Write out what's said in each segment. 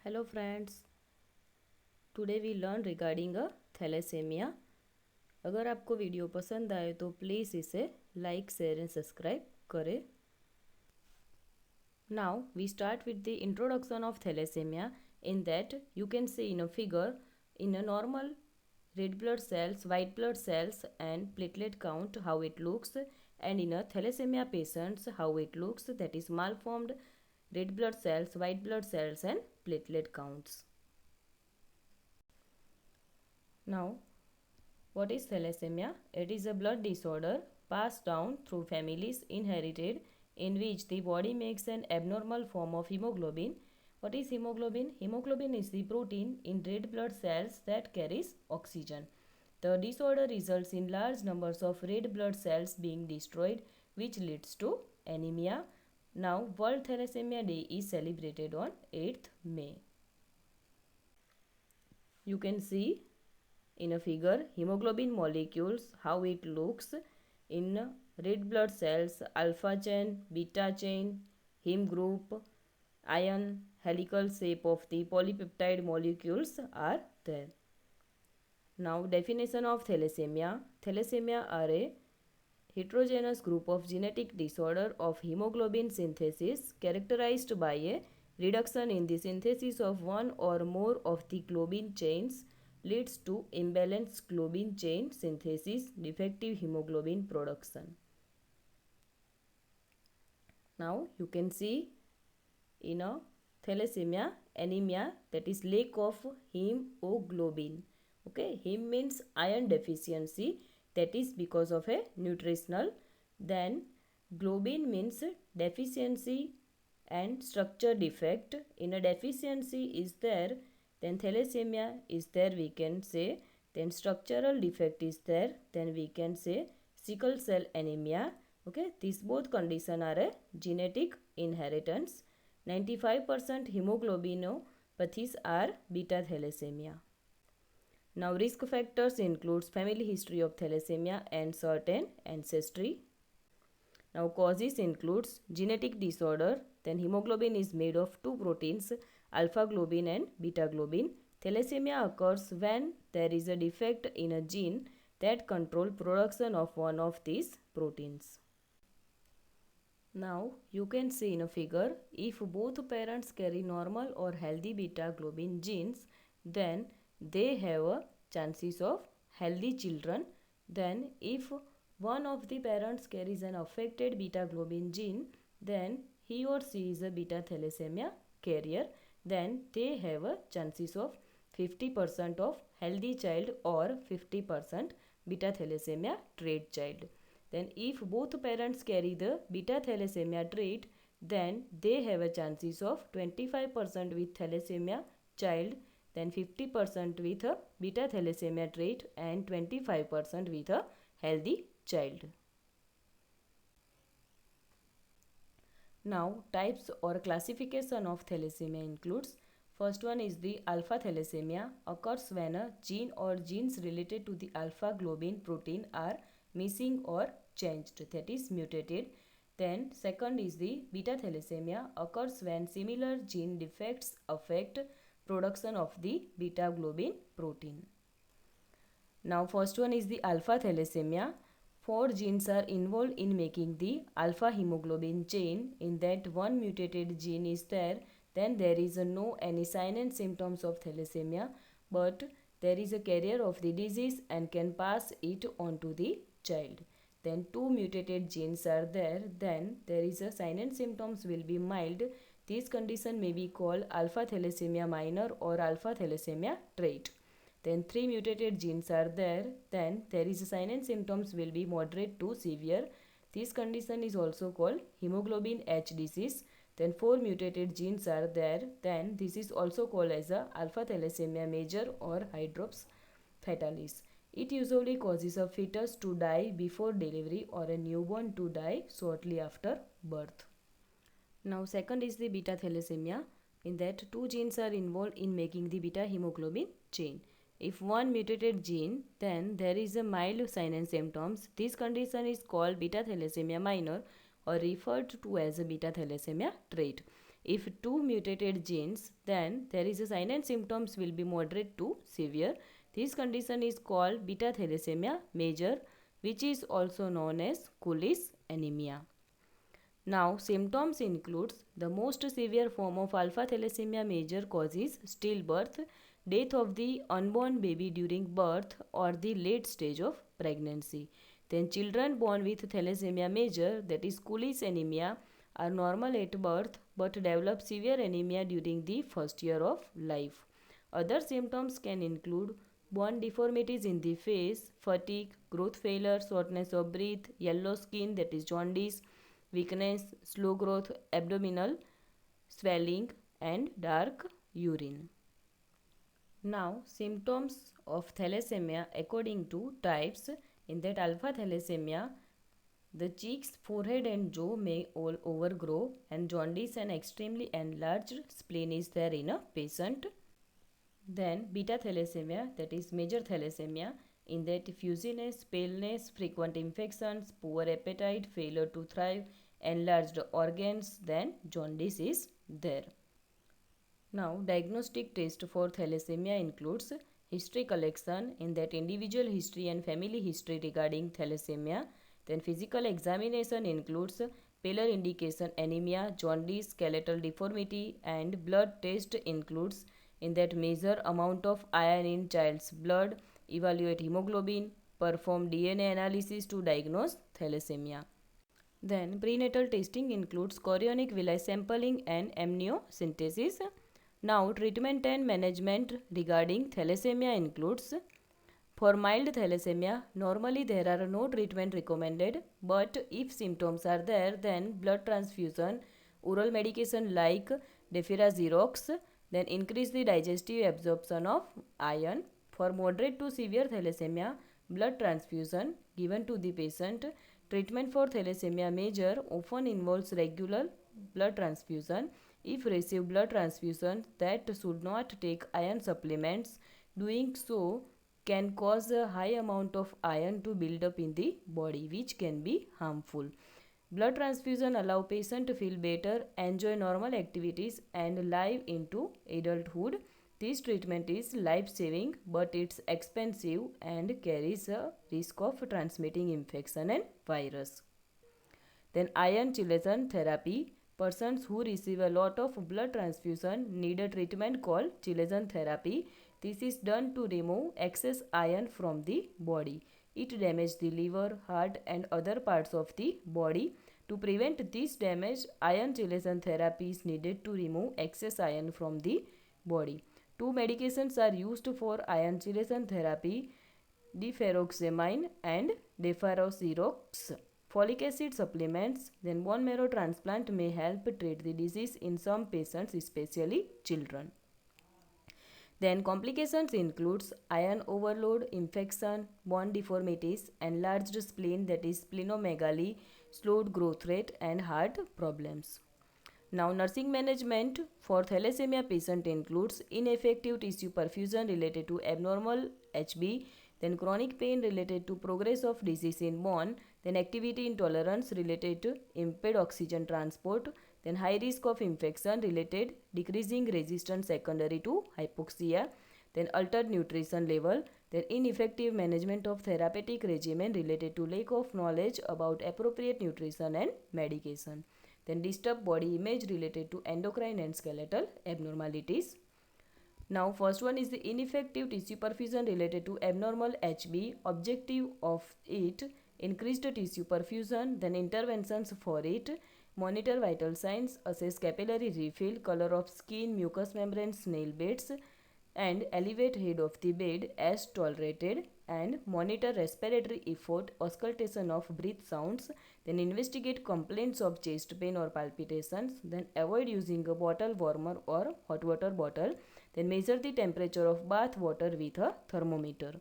Hello friends, today we learn regarding a thalassaemia. अगर आपको वीडियो पसंद आए तो प्लीज़ इसे लाइक शेयर एंड सब्सक्राइब करें। Now we start with the introduction of thalassemia. In that you can see in a figure in a normal red blood cells, white blood cells and platelet count how it looks, and in a thalassemia patients how it looks, that is malformed red blood cells, white blood cells and platelet counts. Now what is thalassemia? It is a blood disorder passed down through families, inherited, in which the body makes an abnormal form of hemoglobin. What is hemoglobin? Hemoglobin is the protein in red blood cells that carries oxygen. The disorder results in large numbers of red blood cells being destroyed, which leads to anemia. Now, World Thalassemia Day is celebrated on 8th May. You can see in a figure hemoglobin molecules how it looks in red blood cells: alpha chain, beta chain, heme group, ion, helical shape of the polypeptide molecules are there. Now definition of thalassemia. Thalassemia are a heterogeneous group of genetic disorder of hemoglobin synthesis characterized by a reduction in the synthesis of one or more of the globin chains leads to imbalanced globin chain synthesis, defective hemoglobin production. Now you can see in a thalassemia anemia, that is lack of hemoglobin. Okay, heme means iron deficiency, that is because of a nutritional. Then globin means deficiency and structure defect. In a deficiency is there, then thalassemia is there, we can say. Then structural defect is there, then we can say sickle cell anemia. Okay, these both condition are a genetic inheritance. 95% hemoglobinopathies are beta thalassemia. Now risk factors includes family history of thalassemia and certain ancestry. Now causes includes genetic disorder, then hemoglobin is made of two proteins, alpha globin and beta globin. Thalassemia occurs when there is a defect in a gene that control production of one of these proteins. Now you can see in a figure, if both parents carry normal or healthy beta globin genes, then they have a chances of healthy children. Then if one of the parents carries an affected beta globin gene, then he or she is a beta thalassemia carrier. Then they have a chances of 50% of healthy child or 50% beta thalassemia trait child. Then if both parents carry the beta thalassemia trait, then they have a chances of 25% with thalassemia child, then 50% with a beta thalassemia trait and 25% with a healthy child. Now types or classification of thalassemia includes: first one is the alpha thalassemia, occurs when a gene or genes related to the alpha globin protein are missing or changed, that is mutated. Then second is the beta thalassemia, occurs when similar gene defects affect production of the beta globin protein. Now first one is the alpha thalassemia. Four genes are involved in making the alpha hemoglobin chain. In that one mutated gene is there, then there is no any sign and symptoms of thalassemia, but there is a carrier of the disease and can pass it on to the child. Then two mutated genes are there, then there is a sign and symptoms will be mild. This condition may be called alpha thalassemia minor or alpha thalassemia trait. Then three mutated genes are there, then there is a sign and symptoms will be moderate to severe. This condition is also called hemoglobin H disease. Then four mutated genes are there, then this is also called as a alpha thalassemia major or hydrops fetalis. It usually causes a fetus to die before delivery or a newborn to die shortly after birth. Now second is the beta thalassemia. In that two genes are involved in making the beta hemoglobin chain. If one mutated gene, then there is a mild sign and symptoms. This condition is called beta thalassemia minor or referred to as a beta thalassemia trait. If two mutated genes, then there is a sign and symptoms will be moderate to severe. This condition is called beta thalassemia major, which is also known as Cooley's anemia. Now, symptoms includes the most severe form of alpha thalassemia major causes stillbirth, death of the unborn baby during birth or the late stage of pregnancy. Then children born with thalassemia major, that is Cooley's anemia, are normal at birth but develop severe anemia during the first year of life. Other symptoms can include bone deformities in the face, fatigue, growth failure, shortness of breath, yellow skin, that is jaundice, weakness, slow growth, abdominal swelling, and dark urine. Now, symptoms of thalassemia according to types. In that alpha thalassemia, the cheeks, forehead, and jaw may all overgrow, and jaundice and extremely enlarged spleen is there in a patient. Then beta thalassemia, that is major thalassemia, in that fussiness, paleness, frequent infections, poor appetite, failure to thrive, enlarged organs, then jaundice is there. Now, diagnostic test for thalassemia includes history collection, in that individual history and family history regarding thalassemia. Then physical examination includes pallor indication anemia, jaundice, skeletal deformity, and blood test includes in that measure amount of iron in child's blood, evaluate hemoglobin, perform DNA analysis to diagnose thalassemia. Then prenatal testing includes chorionic villi sampling and amniocentesis. Now treatment and management regarding thalassemia includes for mild thalassemia, normally there are no treatment recommended, but if symptoms are there, then blood transfusion, oral medication like Defibrazirox, then increase the digestive absorption of iron. For moderate to severe thalassemia, blood transfusion given to the patient. Treatment for thalassemia major often involves regular blood transfusion. If receive blood transfusion that should not take iron supplements, doing so can cause a high amount of iron to build up in the body, which can be harmful. Blood transfusion allow patient to feel better, enjoy normal activities, and live into adulthood. This treatment is life-saving, but it's expensive and carries a risk of transmitting infection and virus. Then iron chelation therapy. Persons who receive a lot of blood transfusion need a treatment called chelation therapy. This is done to remove excess iron from the body. It damages the liver, heart, and other parts of the body. To prevent this damage, iron chelation therapy is needed to remove excess iron from the body. Two medications are used for iron chelation therapy, deferoxamine and deferoxerox. Folic acid supplements, then bone marrow transplant may help treat the disease in some patients, especially children. Then complications includes iron overload, infection, bone deformities, enlarged spleen, that is splenomegaly, slowed growth rate, and heart problems. Now, nursing management for thalassemia patient includes ineffective tissue perfusion related to abnormal HB, then chronic pain related to progress of disease in bone, then activity intolerance related to impaired oxygen transport, then high risk of infection related decreasing resistance secondary to hypoxia, then altered nutrition level, then ineffective management of therapeutic regimen related to lack of knowledge about appropriate nutrition and medication, then disturbed body image related to endocrine and skeletal abnormalities. Now, first one is the ineffective tissue perfusion related to abnormal HB. Objective of it, increased tissue perfusion, then interventions for it, monitor vital signs, assess capillary refill, color of skin, mucous membrane, nail beds, and elevate head of the bed as tolerated, and monitor respiratory effort, auscultation of breath sounds, then investigate complaints of chest pain or palpitations, then avoid using a bottle warmer or hot water bottle, then measure the temperature of bath water with a thermometer.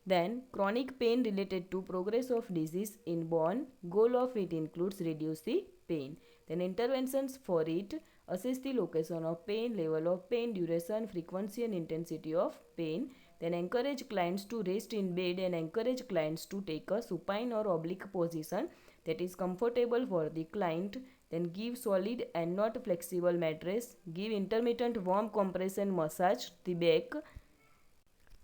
Then chronic pain related to progress of disease in bone, goal of it includes reduce the pain. Then interventions for it, assess the location of pain, level of pain, duration, frequency and intensity of pain. Then encourage clients to rest in bed and encourage clients to take a supine or oblique position that is comfortable for the client. Then give solid and not flexible mattress. Give intermittent warm compression massage the back.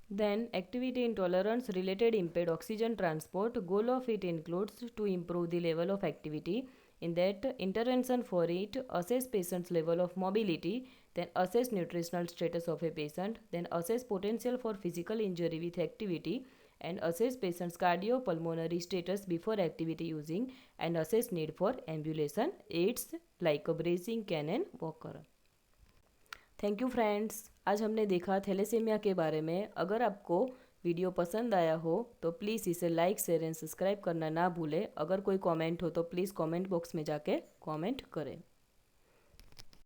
Then activity intolerance related impaired oxygen transport. Goal of it includes to improve the level of activity. In that intervention for it, assess patient's level of mobility, then assess nutritional status of a patient, then assess potential for physical injury with activity, and assess patient's cardiopulmonary status before activity using, and assess need for ambulation aids like a bracing, cane and walker. Thank you friends, आज हमने देखा thalassaemia के बारे में। अगर आपको वीडियो पसंद आया हो तो प्लीज़ इसे लाइक शेयर एंड सब्सक्राइब करना ना भूलें। अगर कोई कमेंट हो तो प्लीज़ कमेंट बॉक्स में जाके कमेंट करें।